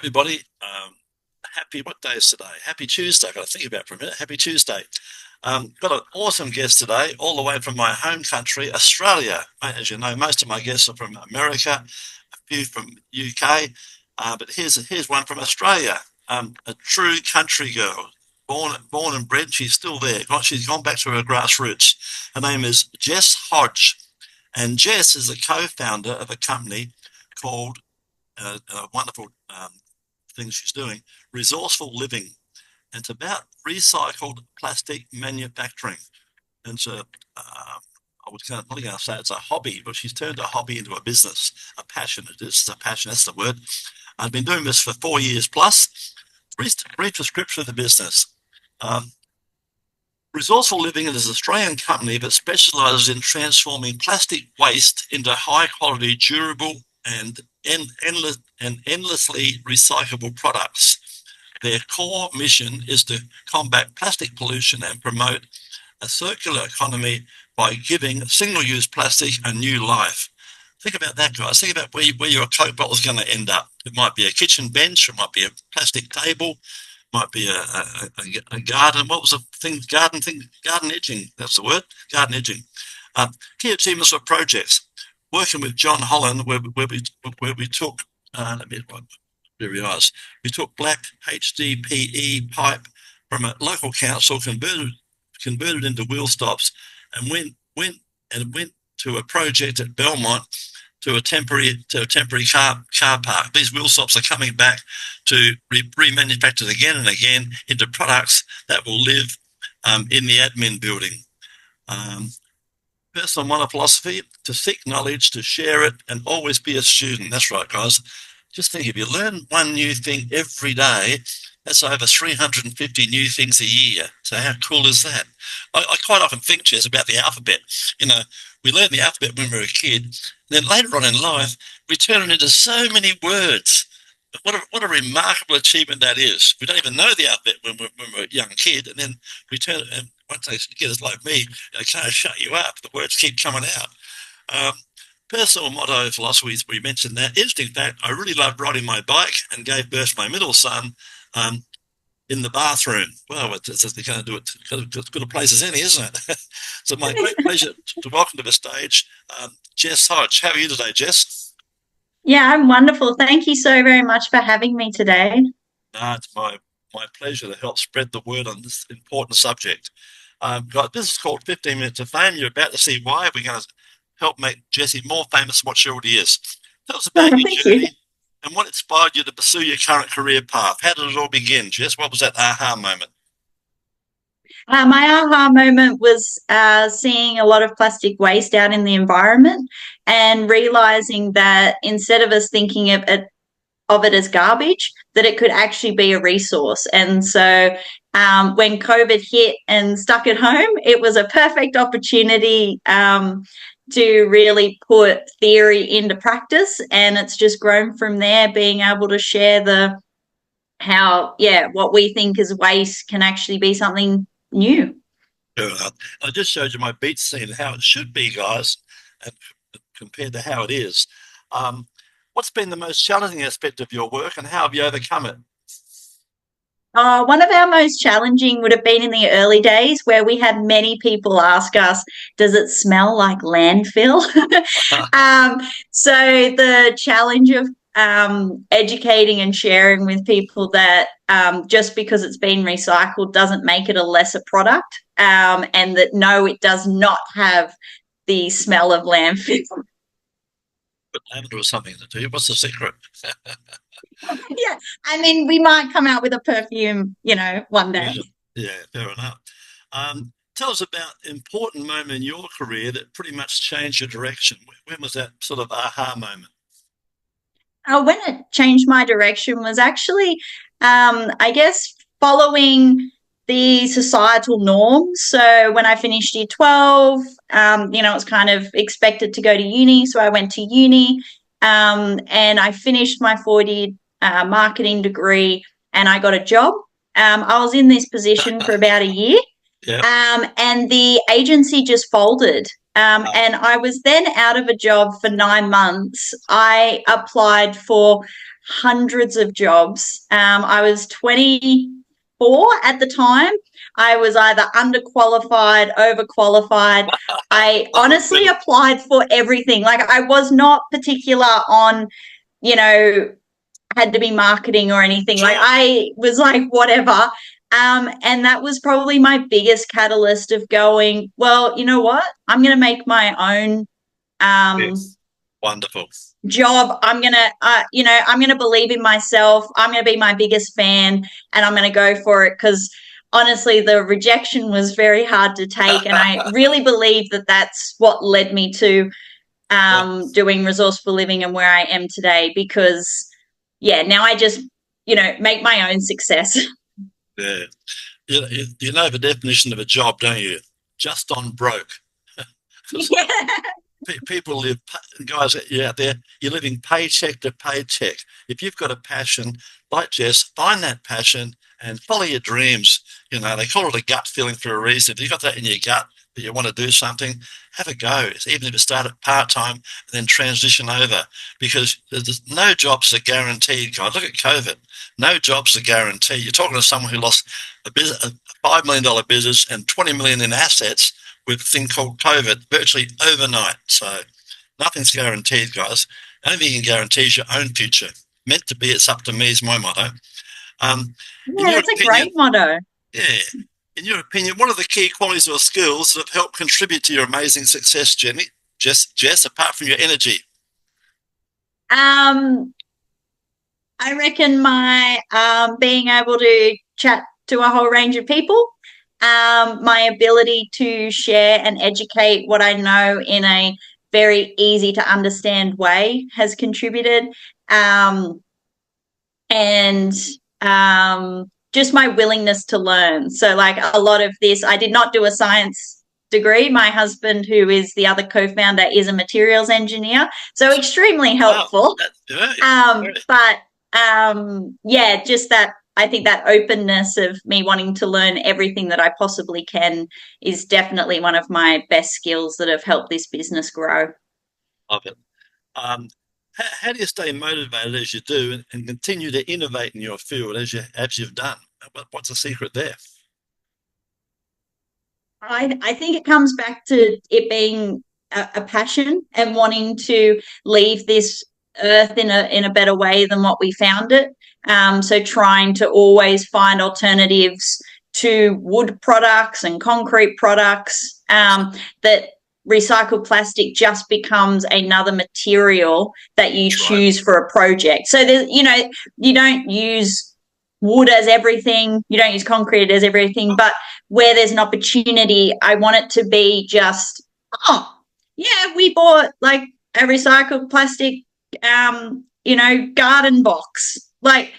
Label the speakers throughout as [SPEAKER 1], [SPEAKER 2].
[SPEAKER 1] Everybody, what day is today? Happy Tuesday. I've got to think about it for a minute. Happy Tuesday. Got an awesome guest today, all the way from my home country, Australia. As you know, most of my guests are from America, a few from UK, but here's one from Australia. A true country girl, born and bred. She's still there. She's gone back to her grassroots. Her name is Jess Hodge, and Jess is the co-founder of a company called a wonderful thing she's doing, Resourceful Living. And it's about recycled plastic manufacturing. And so I was probably going to say it's a hobby, but she's turned a hobby into a business, a passion. It's a passion, that's the word. I've been doing this for 4 years plus. Brief description of the business. Resourceful Living is an Australian company that specialises in transforming plastic waste into high-quality, durable and endlessly recyclable products. Their core mission is to combat plastic pollution and promote a circular economy by giving single-use plastic a new life. Think about that, guys. Think about where your Coke bottle is going to end up. It might be a kitchen bench, it might be a plastic table, might be a garden. What was the thing? Garden edging. That's the word. Garden edging. Key achievements for projects. Working with John Holland, where we took we took black HDPE pipe from a local council, converted into wheel stops, and went to a project at Belmont to a temporary car park. These wheel stops are coming back to remanufactured again and again into products that will live in the admin building. Personal motto philosophy: to seek knowledge, to share it, and always be a student. That's right, guys. Just think, if you learn one new thing every day, that's over 350 new things a year. So how cool is that? I quite often think, Jess, about the alphabet. You know, we learn the alphabet when we're a kid, and then later on in life, we turn it into so many words. What a remarkable achievement that is. We don't even know the alphabet when we're a young kid, and then we turn it, and once they get us like me, they kind of shut you up. The words keep coming out. Personal motto philosophies, we mentioned that. Interesting fact, I really loved riding my bike and gave birth to my middle son in the bathroom. Well, it's they're going to do it as good a place as any, isn't it? So my great pleasure to welcome to the stage Jess Hodge. How are you today, Jess?
[SPEAKER 2] Yeah, I'm wonderful. Thank you so very much for having me today.
[SPEAKER 1] It's my pleasure to help spread the word on this important subject. Guys, this is called 15 Minutes of Fame. You're about to see why. We're going to help make Jessie more famous than what she already is. Tell us about your
[SPEAKER 2] Thank you.
[SPEAKER 1] journey and what inspired you to pursue your current career path. How did it all begin, Jess? What was that aha moment?
[SPEAKER 2] My aha moment was seeing a lot of plastic waste out in the environment and realizing that instead of us thinking of it as garbage, that it could actually be a resource. And so when COVID hit and stuck at home, it was a perfect opportunity to really put theory into practice. And it's just grown from there, being able to share what we think is waste can actually be something new.
[SPEAKER 1] I just showed you my beat scene, how it should be, guys, and compared to how it is. What's been the most challenging aspect of your work, and how have you overcome it?
[SPEAKER 2] One of our most challenging would have been in the early days where we had many people ask us, does it smell like landfill? So the challenge of educating and sharing with people that just because it's been recycled doesn't make it a lesser product, and that no, it does not have the smell of landfill.
[SPEAKER 1] But lavender was something to do. What's the secret?
[SPEAKER 2] Yeah, I mean, we might come out with a perfume, one day.
[SPEAKER 1] Yeah, fair enough. Tell us about an important moment in your career that pretty much changed your direction. When was that sort of aha moment?
[SPEAKER 2] When it changed my direction was actually, I guess, following the societal norms. So when I finished year 12, it was kind of expected to go to uni. So I went to uni and I finished my 4-year marketing degree and I got a job. I was in this position for about a year.
[SPEAKER 1] Yeah.
[SPEAKER 2] And the agency just folded. And I was then out of a job for 9 months. I applied for hundreds of jobs. I was 24 at the time. I was either underqualified, overqualified. I honestly applied for everything. Like, I was not particular on, you know, had to be marketing or anything.
[SPEAKER 1] Sure.
[SPEAKER 2] Like, I was like, whatever. And that was probably my biggest catalyst of going, well, you know what? I'm going to make my own
[SPEAKER 1] Yes. Wonderful.
[SPEAKER 2] job. I'm going to, I'm going to believe in myself. I'm going to be my biggest fan, and I'm going to go for it, because honestly, the rejection was very hard to take. And I really believe that that's what led me to doing Resourceful Living and where I am today, because, yeah, now I just, make my own success.
[SPEAKER 1] Yeah. You know the definition of a job, don't you? Just on broke.
[SPEAKER 2] Yeah.
[SPEAKER 1] People live, guys, you're out there, you're living paycheck to paycheck. If you've got a passion, like Jess, find that passion and follow your dreams. They call it a gut feeling for a reason. If you've got that in your gut that you want to do something, have a go. Even if you start at part-time and then transition over, because there's no jobs are guaranteed, guys. Look at COVID. No jobs are guaranteed. You're talking to someone who lost a $5 million business and 20 million in assets with a thing called COVID virtually overnight. So nothing's guaranteed, guys. The only thing you can guarantee is your own future. Meant to be, it's up to me is my motto.
[SPEAKER 2] Yeah, that's a great motto.
[SPEAKER 1] Yeah. In your opinion, what are the key qualities or skills that have helped contribute to your amazing success, Jenny? Jess, apart from your energy?
[SPEAKER 2] I reckon my being able to chat to a whole range of people, my ability to share and educate what I know in a very easy to understand way has contributed, and just my willingness to learn. So, like, a lot of this, I did not do a science degree. My husband, who is the other co-founder, is a materials engineer, so extremely helpful. Yeah, just that, I think that openness of me wanting to learn everything that I possibly can is definitely one of my best skills that have helped this business grow.
[SPEAKER 1] Love it. How do you stay motivated as you do and continue to innovate in your field as you've done? What's the secret there?
[SPEAKER 2] I think it comes back to it being a passion and wanting to leave this earth in a better way than what we found it. So trying to always find alternatives to wood products and concrete products, that recycled plastic just becomes another material that you choose for a project. So there's, you don't use wood as everything, you don't use concrete as everything, but where there's an opportunity, I want it to be just, oh, yeah, we bought like a recycled plastic, garden box, like,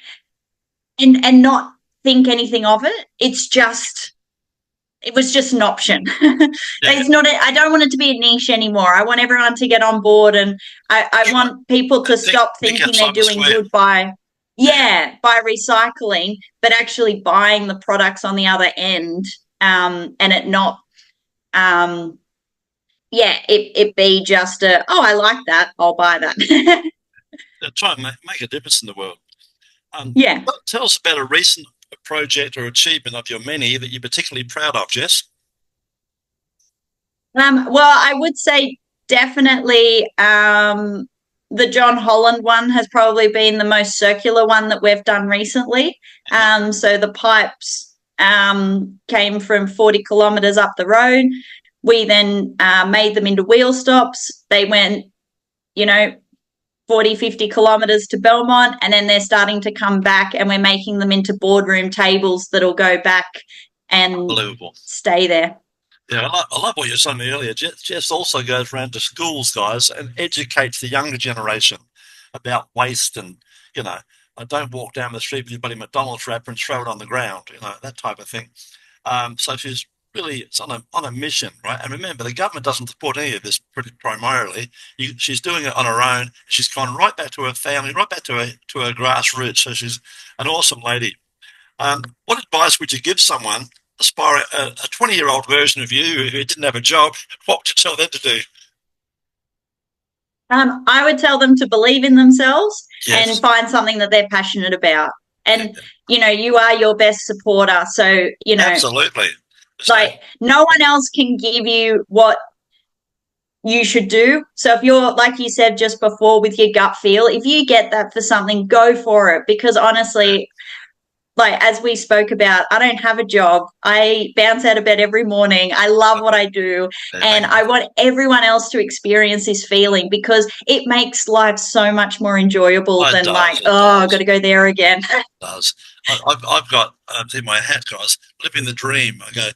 [SPEAKER 2] and not think anything of it. It was just an option. It's not. I don't want it to be a niche anymore. I want everyone to get on board, and I want people to stop thinking they're doing good by recycling, but actually buying the products on the other end, and it not, it be just I like that, I'll buy that.
[SPEAKER 1] Try and make a difference in the world.
[SPEAKER 2] Yeah.
[SPEAKER 1] Tell us about a recent project or achievement of your many that you're particularly proud of, Jess.
[SPEAKER 2] Well, I would say definitely the John Holland one has probably been the most circular one that we've done recently. So the pipes came from 40 kilometres up the road. We then made them into wheel stops. They went, 40, 50 kilometres to Belmont, and then they're starting to come back, and we're making them into boardroom tables that'll go back and stay there.
[SPEAKER 1] Yeah, I love what you were saying earlier. Jess also goes around to schools, guys, and educates the younger generation about waste. And, I don't walk down the street with your buddy McDonald's wrapper and throw it on the ground, that type of thing. So she's really, it's on a mission, right? And remember, the government doesn't support any of this primarily. She's doing it on her own. She's gone right back to her family, right back to her grassroots. So she's an awesome lady. What advice would you give someone aspiring a 20-year-old version of you who didn't have a job? What would you tell them to do?
[SPEAKER 2] I would tell them to believe in themselves
[SPEAKER 1] Yes.
[SPEAKER 2] and find something that they're passionate about. And,
[SPEAKER 1] Yeah.
[SPEAKER 2] you are your best supporter. So,
[SPEAKER 1] Absolutely.
[SPEAKER 2] like no one else can give you what you should do. So if you're, like you said just before, with your gut feel, if you get that for something, go for it. Because honestly, like as we spoke about, I don't have a job. I bounce out of bed every morning. I love what I do. And I want everyone else to experience this feeling, because it makes life so much more enjoyable than I've got to go there again.
[SPEAKER 1] It does. I've got, in my hat, guys, living the dream. I go,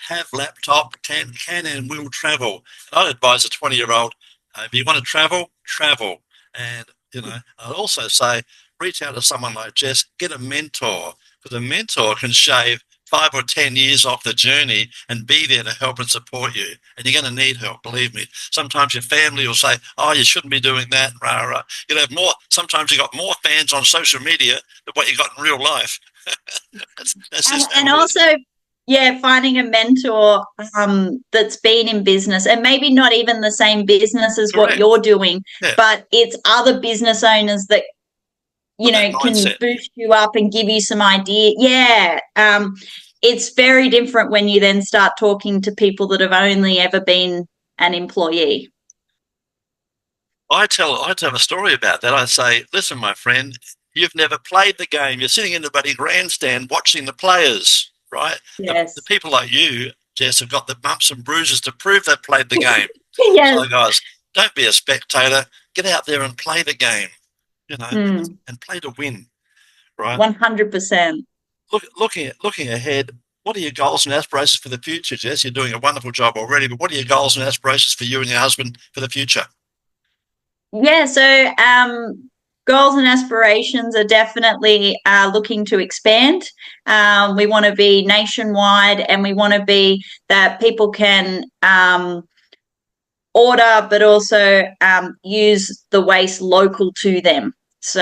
[SPEAKER 1] have laptop, can and will travel. And I'd advise a 20-year-old, if you want to travel, travel. And, I'd also say, reach out to someone like Jess, get a mentor, because a mentor can shave 5 or 10 years off the journey and be there to help and support you. And you're going to need help, believe me. Sometimes your family will say, oh, you shouldn't be doing that. Rah, rah. You'll have more. Sometimes you got more fans on social media than what you got in real life. that's
[SPEAKER 2] and also, finding a mentor that's been in business, and maybe not even the same business as what you're doing, but it's other business owners that can boost you up and give you some idea. It's very different when you then start talking to people that have only ever been an employee.
[SPEAKER 1] I tell a story about that. I say, listen, my friend, you've never played the game. You're sitting in the bloody grandstand watching the players, right?
[SPEAKER 2] Yes.
[SPEAKER 1] The people like you, Jess, have got the bumps and bruises to prove they've played the game.
[SPEAKER 2] Yes.
[SPEAKER 1] So, guys, don't be a spectator. Get out there and play the game, and play to win, right?
[SPEAKER 2] 100%.
[SPEAKER 1] Looking ahead, what are your goals and aspirations for the future, Jess? You're doing a wonderful job already, but what are your goals and aspirations for you and your husband for the future?
[SPEAKER 2] Yeah, so goals and aspirations are definitely looking to expand. We want to be nationwide, and we want to be that people can order, but also use the waste local to them. So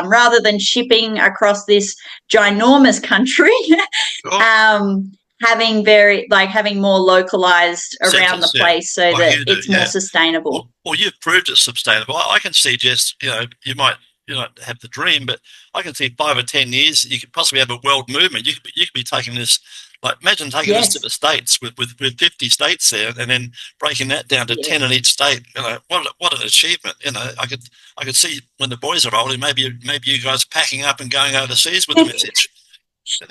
[SPEAKER 2] rather than shipping across this ginormous country, having more localized around the place, so that it's more sustainable.
[SPEAKER 1] Well, you've proved it's sustainable. I can see, Jess, you might have the dream, but I can see 5 or 10 years you could possibly have a world movement. You could be taking this, like, imagine taking this to the States with 50 states there, and then breaking that down to 10 in each state. What an achievement. I could see when the boys are older, maybe you guys packing up and going overseas with the message.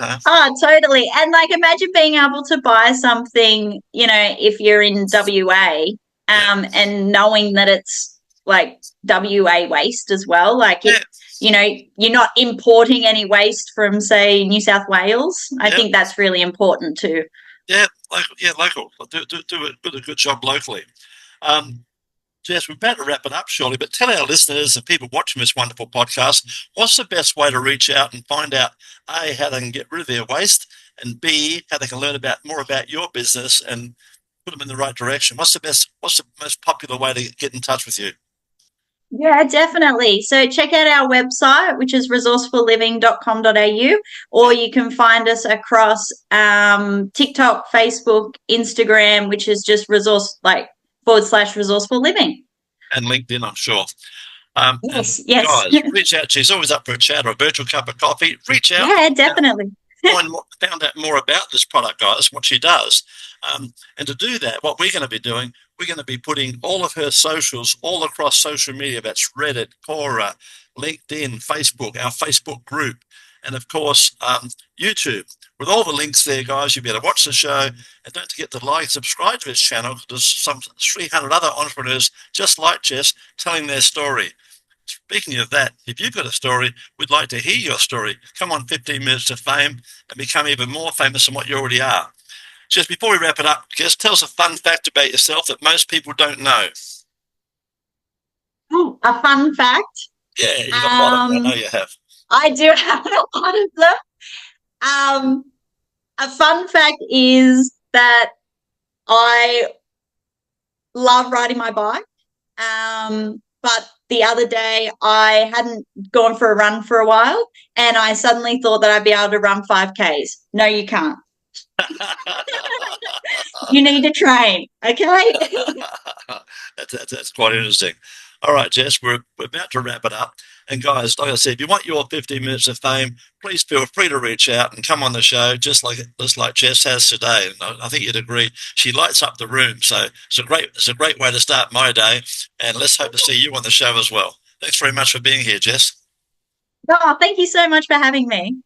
[SPEAKER 2] Oh, totally. And like, imagine being able to buy something, if you're in WA, and knowing that it's like WA waste as well. Like, you're not importing any waste from, say, New South Wales. I think that's really important too.
[SPEAKER 1] Local. Do a good job locally. Jess, we're about to wrap it up shortly, but tell our listeners and people watching this wonderful podcast, what's the best way to reach out and find out, A, how they can get rid of their waste, and B, how they can learn more about your business and put them in the right direction? What's the most popular way to get in touch with you?
[SPEAKER 2] Yeah, definitely. So check out our website, which is resourcefulliving.com.au, or you can find us across TikTok, Facebook, Instagram, which is just /resourceful living.
[SPEAKER 1] And LinkedIn, I'm sure.
[SPEAKER 2] Yes.
[SPEAKER 1] Guys, reach out. She's always up for a chat or a virtual cup of coffee. Reach out.
[SPEAKER 2] Yeah, definitely.
[SPEAKER 1] Found out more about this product, guys, what she does. And to do that, what we're going to be doing, we're going to be putting all of her socials all across social media. That's Reddit, Quora, LinkedIn, Facebook, our Facebook group, and of course, YouTube. With all the links there, guys, you'll be able to watch the show. And don't forget to like and subscribe to this channel. There's some 300 other entrepreneurs just like Jess telling their story. Speaking of that, if you've got a story, we'd like to hear your story. Come on, 15 minutes to fame and become even more famous than what you already are. Just before we wrap it up, Jess, tell us a fun fact about yourself that most people don't know.
[SPEAKER 2] A fun fact?
[SPEAKER 1] Yeah, you've got a lot of them. I know you have.
[SPEAKER 2] I do have a lot of them. A fun fact is that I love riding my bike. But the other day I hadn't gone for a run for a while, and I suddenly thought that I'd be able to run 5Ks. No, you can't. You need to train, okay?
[SPEAKER 1] That's quite interesting. All right, Jess, we're about to wrap it up. And guys, like I said, if you want your 15 minutes of fame, please feel free to reach out and come on the show, just like Jess has today. And I think you'd agree, she lights up the room. So it's a great way to start my day. And let's hope to see you on the show as well. Thanks very much for being here, Jess.
[SPEAKER 2] Oh, thank you so much for having me.